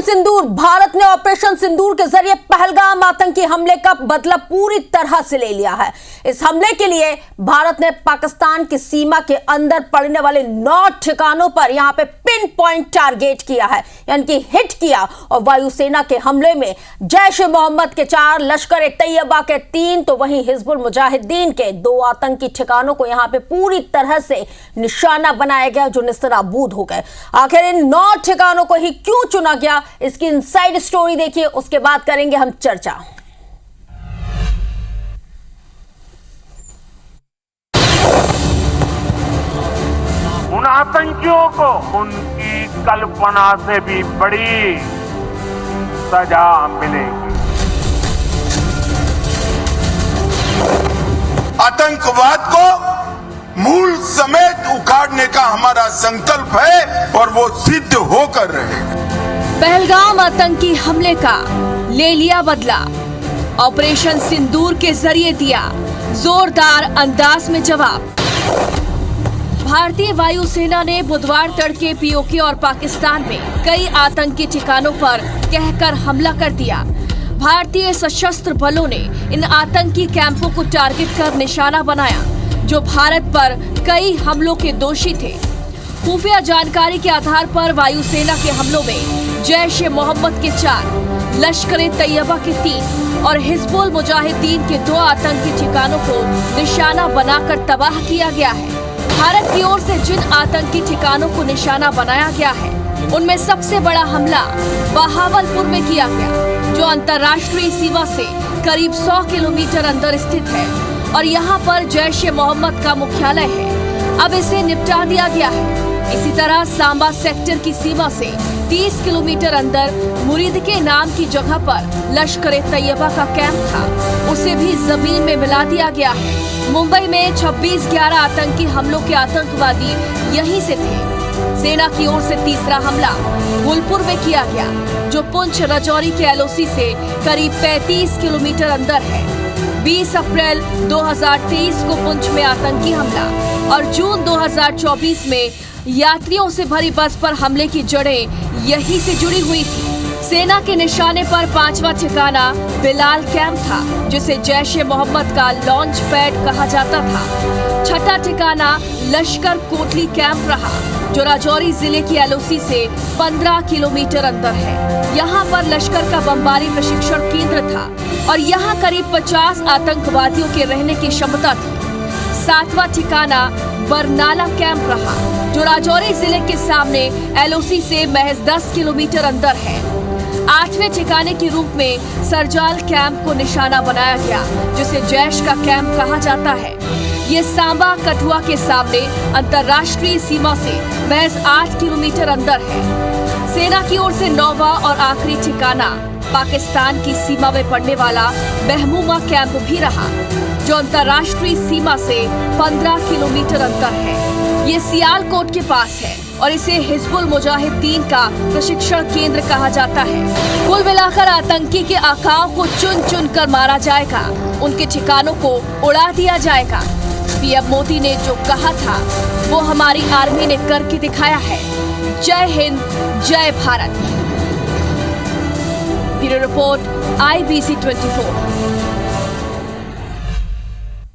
सिंदूर। भारत ने ऑपरेशन सिंदूर के जरिए पहलगाम आतंकी हमले का बदला पूरी तरह से ले लिया है। इस हमले के लिए भारत ने पाकिस्तान की सीमा के अंदर पड़ने वाले 9 ठिकानों पर यहां पे पिन पॉइंट टारगेट किया है, यानी कि हिट किया। और वायुसेना के हमले में जैश ए मोहम्मद के 4, लश्कर ए तैयबा के 3, तो वहीं हिजबुल मुजाहिदीन के 2 आतंकी ठिकानों को यहां पे पूरी तरह से निशाना बनाया गया, जो निस्तनाबूद हो गए। आखिर इन 9 ठिकानों को ही क्यों चुना गया, इसकी इनसाइड स्टोरी देखिए, उसके बाद करेंगे हम चर्चा। उन आतंकियों को उनकी कल्पना से भी बड़ी सजा मिलेगी। आतंकवाद को मूल समेत उखाड़ने का हमारा संकल्प है और वो सिद्ध होकर रहेगा। पहलगाम आतंकी हमले का ले लिया बदला, ऑपरेशन सिंदूर के जरिए दिया जोरदार अंदाज में जवाब। भारतीय वायुसेना ने बुधवार तड़के पीओके और पाकिस्तान में कई आतंकी ठिकानों पर कहकर हमला कर दिया। भारतीय सशस्त्र बलों ने इन आतंकी कैंपों को टारगेट कर निशाना बनाया, जो भारत पर कई हमलों के दोषी थे। खुफिया जानकारी के आधार पर वायुसेना के हमलों में जैश ए मोहम्मद के 4, लश्कर ए तैयबा के 3 और हिजबुल मुजाहिदीन के 2 आतंकी ठिकानों को निशाना बनाकर तबाह किया गया है। भारत की ओर से जिन आतंकी ठिकानों को निशाना बनाया गया है, उनमें सबसे बड़ा हमला बहावलपुर में किया गया, जो अंतर्राष्ट्रीय सीमा से करीब 100 किलोमीटर अंदर स्थित है और यहाँ पर जैश ए मोहम्मद का मुख्यालय है। अब इसे निपटा दिया गया है। इसी तरह सांबा सेक्टर की सीमा से 30 किलोमीटर अंदर मुरीद के नाम की जगह पर लश्कर ए तैयबा का कैंप था, उसे भी जमीन में मिला दिया गया है। मुंबई में 26/11 आतंकी हमलों के आतंकवादी यहीं से थे। सेना की ओर से तीसरा हमला गुलपुर में किया गया, जो पुंछ राजौरी के एलओसी से करीब 35 किलोमीटर अंदर है। 20 अप्रैल 2023 को पुंछ में आतंकी हमला और जून 2024 में यात्रियों से भरी बस पर हमले की जड़ें यहीं से जुड़ी हुई थी। सेना के निशाने पर 5वां ठिकाना बिलाल कैंप था, जिसे जैश ए मोहम्मद का लॉन्च पैड कहा जाता था। 6ठा ठिकाना लश्कर कोटली कैंप रहा, जो राजौरी जिले की एलओसी से 15 किलोमीटर अंदर है। यहाँ पर लश्कर का बमबारी प्रशिक्षण केंद्र था और यहाँ करीब 50 आतंकवादियों के रहने की क्षमता थी। 7वां ठिकाना बरनाला कैंप रहा, जो राजौरी जिले के सामने एलओसी से महज 10 किलोमीटर अंदर है। 8वें ठिकाने के रूप में सरजाल कैंप को निशाना बनाया गया, जिसे जैश का कैंप कहा जाता है। ये सांबा कठुआ के सामने अंतर्राष्ट्रीय सीमा से महज 8 किलोमीटर अंदर है। सेना की ओर से 9वां और आखिरी ठिकाना पाकिस्तान की सीमा में पड़ने वाला महमूमा कैंप भी रहा, जो अंतर्राष्ट्रीय सीमा से 15 किलोमीटर अंदर है। ये सियालकोट के पास है और इसे हिजबुल मुजाहिदीन का प्रशिक्षण केंद्र कहा जाता है। कुल मिलाकर आतंकी के आकाओं को चुन चुन कर मारा जाएगा, उनके ठिकानों को उड़ा दिया जाएगा। पीएम मोदी ने जो कहा था, वो हमारी आर्मी ने करके दिखाया है। जय हिंद, जय भारत। Bureau report, IBC 24।